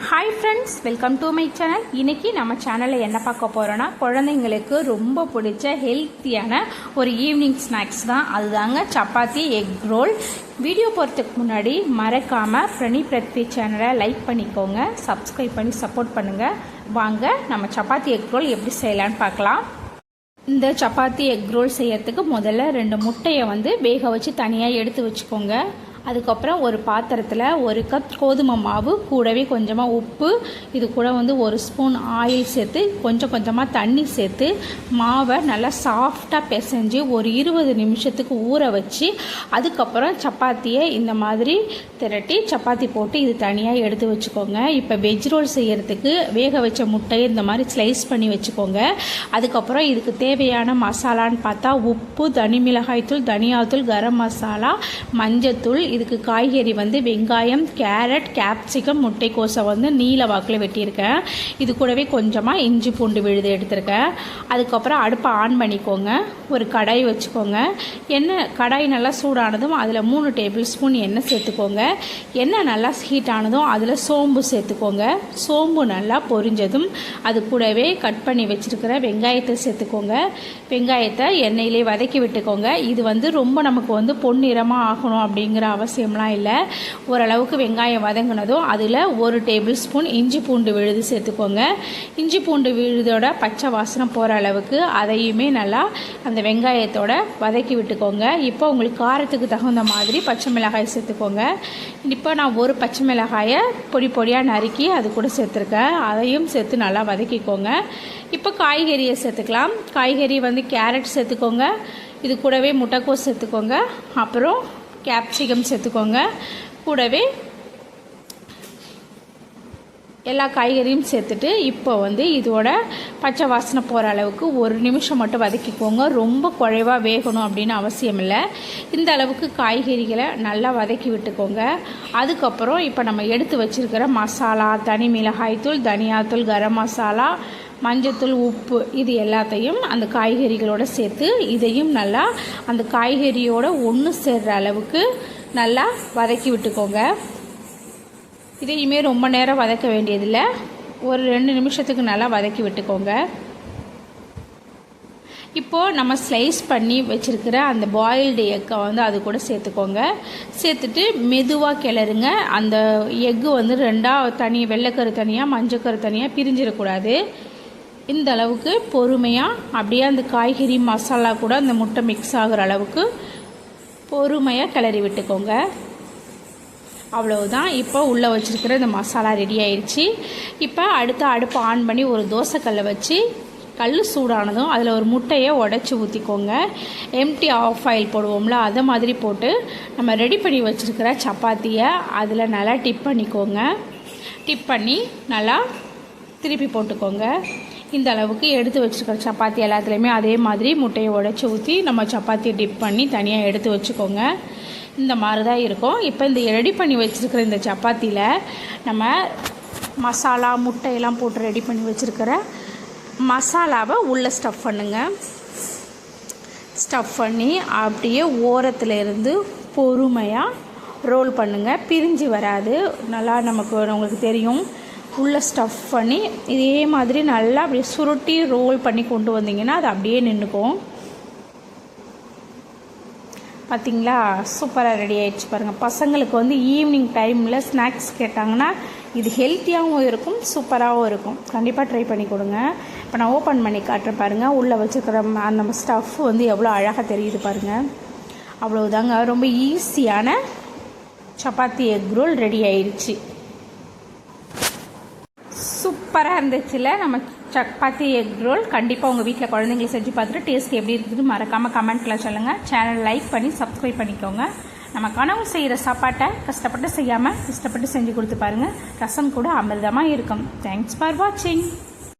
Hi friends, welcome to my channel. இன்றைக்கி நம்ம சேனலில் என்ன பார்க்க போகிறோன்னா, குழந்தைங்களுக்கு ரொம்ப பிடிச்ச ஹெல்த்தியான ஒரு ஈவினிங் ஸ்நாக்ஸ் தான். அதுதாங்க சப்பாத்தி எக் ரோல். வீடியோ போகிறதுக்கு முன்னாடி மறக்காமல் பிரத்வி சேனலை லைக் பண்ணிக்கோங்க, சப்ஸ்கிரைப் பண்ணி சப்போர்ட் பண்ணுங்கள். வாங்க நம்ம சப்பாத்தி எக் ரோல் எப்படி செய்யலான்னு பார்க்கலாம். இந்த சப்பாத்தி எக் ரோல் செய்யறதுக்கு முதல்ல 2 முட்டையை வேக வச்சு தனியாக எடுத்து வச்சுக்கோங்க. அதுக்கப்புறம் ஒரு பாத்திரத்தில் 1 கப் கோதுமை மாவு, கூடவே கொஞ்சமாக உப்பு, இது கூட 1 ஸ்பூன் ஆயில் சேர்த்து கொஞ்சம் கொஞ்சமாக தண்ணி சேர்த்து மாவை நல்லா சாஃப்டாக பிசைஞ்சு ஒரு 20 நிமிஷத்துக்கு ஊற வச்சு அதுக்கப்புறம் சப்பாத்தியை இந்த மாதிரி திரட்டி சப்பாத்தி போட்டு இது தனியாக எடுத்து வச்சுக்கோங்க. இப்போ வெஜ் ரோல் செய்கிறதுக்கு வேக வச்ச முட்டையை இந்த மாதிரி ஸ்லைஸ் பண்ணி வச்சுக்கோங்க. அதுக்கப்புறம் இதுக்கு தேவையான மசாலான்னு பார்த்தா உப்பு, தனி மிளகாய்த்தூள், தனியாத்தூள், கரம் மசாலா, மஞ்சத்தூள். இதுக்கு காய்கறி வெங்காயம், கேரட், கேப்சிகம், முட்டைக்கோசை நீல வாக்கில் வெட்டியிருக்கேன். இது கூடவே கொஞ்சமாக இஞ்சி பூண்டு விழுது எடுத்திருக்கேன். அதுக்கப்புறம் அடுப்பை ஆன் பண்ணிக்கோங்க. ஒரு கடாய் வச்சுக்கோங்க. கடாய் நல்லா சூடானதும் அதில் 3 டேபிள் ஸ்பூன் எண்ணெய் சேர்த்துக்கோங்க. எண்ணெய் நல்லா ஹீட் ஆனதும் அதில் சோம்பு சேர்த்துக்கோங்க. சோம்பு நல்லா பொரிஞ்சதும் அது கூடவே கட் பண்ணி வச்சுருக்கிற வெங்காயத்தை சேர்த்துக்கோங்க. வெங்காயத்தை எண்ணெயிலே வதக்கி விட்டுக்கோங்க. இது ரொம்ப நமக்கு பொன்னிறமாக ஆகணும் அப்படிங்கிற அவசியம்லாம் இல்லை. ஓரளவுக்கு வெங்காயம் வதங்கினதும் அதில் 1 டேபிள் ஸ்பூன் இஞ்சி பூண்டு விழுது சேர்த்துக்கோங்க. இஞ்சி பூண்டு விழுதோட பச்சை வாசனை போகிற அளவுக்கு அதையுமே நல்லா அந்த வெங்காயத்தோட வதக்கி விட்டுக்கோங்க. இப்போ உங்களுக்கு காரத்துக்கு தகுந்த மாதிரி பச்சை மிளகாய் சேர்த்துக்கோங்க. இப்போ நான் 1 பச்சை மிளகாயை பொடியாக நறுக்கி அது கூட சேர்த்துருக்கேன். அதையும் சேர்த்து நல்லா வதக்கிக்கோங்க. இப்போ காய்கறியை சேர்த்துக்கலாம். காய்கறி கேரட் சேர்த்துக்கோங்க. இது கூடவே முட்டைக்கோஸ் சேர்த்துக்கோங்க. அப்புறம் கேப்சிகம் சேர்த்துக்கோங்க. கூடவே எல்லா காய்கறியும் சேர்த்துட்டு இப்போ இதோட பச்சை வாசனை போகிற அளவுக்கு 1 நிமிஷம் மட்டும் வதக்கிக்கோங்க. ரொம்ப குழைவாக வேகணும் அப்படின்னு அவசியம் இல்லை. இந்த அளவுக்கு காய்கறிகளை நல்லா வதக்கி விட்டுக்கோங்க. அதுக்கப்புறம் இப்போ நம்ம எடுத்து வச்சுருக்கிற மசாலா, தனி மிளகாய்த்தூள், தனியாத்தூள், கரம் மசாலா, மஞ்சத்தூள், உப்பு, இது எல்லாத்தையும் அந்த காய்கறிகளோடு சேர்த்து இதையும் நல்லா அந்த காய்கறியோடு ஒன்று சேர்கிற அளவுக்கு நல்லா வதக்கி விட்டுக்கோங்க. இதையுமே ரொம்ப நேரம் வதக்க வேண்டியதில்லை. ஒரு 2 நிமிஷத்துக்கு நல்லா வதக்கி விட்டுக்கோங்க. இப்போது நம்ம ஸ்லைஸ் பண்ணி வச்சுருக்கிற அந்த பாயில்டு எக்கை அது கூட சேர்த்துக்கோங்க. சேர்த்துட்டு மெதுவாக கிளறுங்க. அந்த எக்கு 2 வெள்ளைக்கரு தனியாக, மஞ்சக்கரு தனியாக பிரிஞ்சிடக்கூடாது. இந்த அளவுக்கு பொறுமையாக அப்படியே அந்த காய்கறி மசாலா கூட அந்த முட்டை மிக்ஸ் ஆகிற அளவுக்கு பொறுமையாக கிளறி விட்டுக்கோங்க. அவ்வளவுதான். இப்போ உள்ளே வச்சுருக்கிற இந்த மசாலா ரெடி ஆயிடுச்சு. இப்போ அடுப்பை ஆன் பண்ணி ஒரு தோசைக்கல்லை வச்சு கல் சூடானதும் அதில் ஒரு முட்டையை உடச்சி ஊற்றிக்கோங்க. எம்டி ஆஃப் ஆயில் போடுவோம்ல, அதை மாதிரி போட்டு நம்ம ரெடி பண்ணி வச்சுருக்கிற சப்பாத்தியை அதில் நல்லா டிப் பண்ணிக்கோங்க. டிப் பண்ணி நல்லா திருப்பி போட்டுக்கோங்க. இந்த அளவுக்கு எடுத்து வச்சுருக்கிற சப்பாத்தி எல்லாத்துலேயுமே அதே மாதிரி முட்டையை உடச்சி ஊற்றி நம்ம சப்பாத்தியை டிப் பண்ணி தனியாக எடுத்து வச்சுக்கோங்க. இந்த மாதிரி தான் இருக்கும். இப்போ இந்த ரெடி பண்ணி வச்சுருக்கிற இந்த சப்பாத்தியில் நம்ம மசாலா, முட்டையெல்லாம் போட்டு ரெடி பண்ணி வச்சுருக்கிற மசாலாவை உள்ளே ஸ்டஃப் பண்ணுங்க. ஸ்டஃப் பண்ணி அப்படியே ஓரத்தில் இருந்து பொறுமையாக ரோல் பண்ணுங்கள். பிரிஞ்சு வராது. நல்லா உங்களுக்கு தெரியும். உள்ளே ஸ்டஃப் பண்ணி இதே மாதிரி நல்லா அப்படியே சுருட்டி ரோல் பண்ணி கொண்டு வந்தீங்கன்னா அது அப்படியே நின்றுக்கும். பார்த்திங்களா, சூப்பராக ரெடி ஆகிடுச்சு பாருங்கள். பசங்களுக்கு ஈவினிங் டைமில் ஸ்நாக்ஸ் கேட்டாங்கன்னா இது ஹெல்த்தியாகவும் இருக்கும், சூப்பராகவும் இருக்கும். கண்டிப்பாக ட்ரை பண்ணி கொடுங்க. இப்போ நான் ஓப்பன் பண்ணி காட்டுறேன் பாருங்கள். உள்ளே வச்சுருக்கிற அந்த ஸ்டஃப் எவ்வளோ அழகாக தெரியுது பாருங்கள். அவ்வளோதாங்க. ரொம்ப ஈஸியான சப்பாத்தி எக் ரோல் ரெடி ஆயிடுச்சு. சூப்பராக இருந்துச்சுல நம்ம சப்பாத்தி எக் ரோல். கண்டிப்பாக உங்கள் வீட்டில் குழந்தைங்களை செஞ்சு பார்த்துட்டு டேஸ்ட் எப்படி இருக்குதுன்னு மறக்காமல் கமெண்ட்டில் சொல்லுங்கள். சேனல் லைக் பண்ணி சப்ஸ்கிரைப் பண்ணிக்கோங்க. நம்ம கனவு செய்கிற சாப்பாட்டை கஷ்டப்பட்டு செய்யாமல் இஷ்டப்பட்டு செஞ்சு கொடுத்து பாருங்கள். ரசம் கூட அமிர்தமாக இருக்கும். தேங்க்ஸ் ஃபார் வாட்சிங்.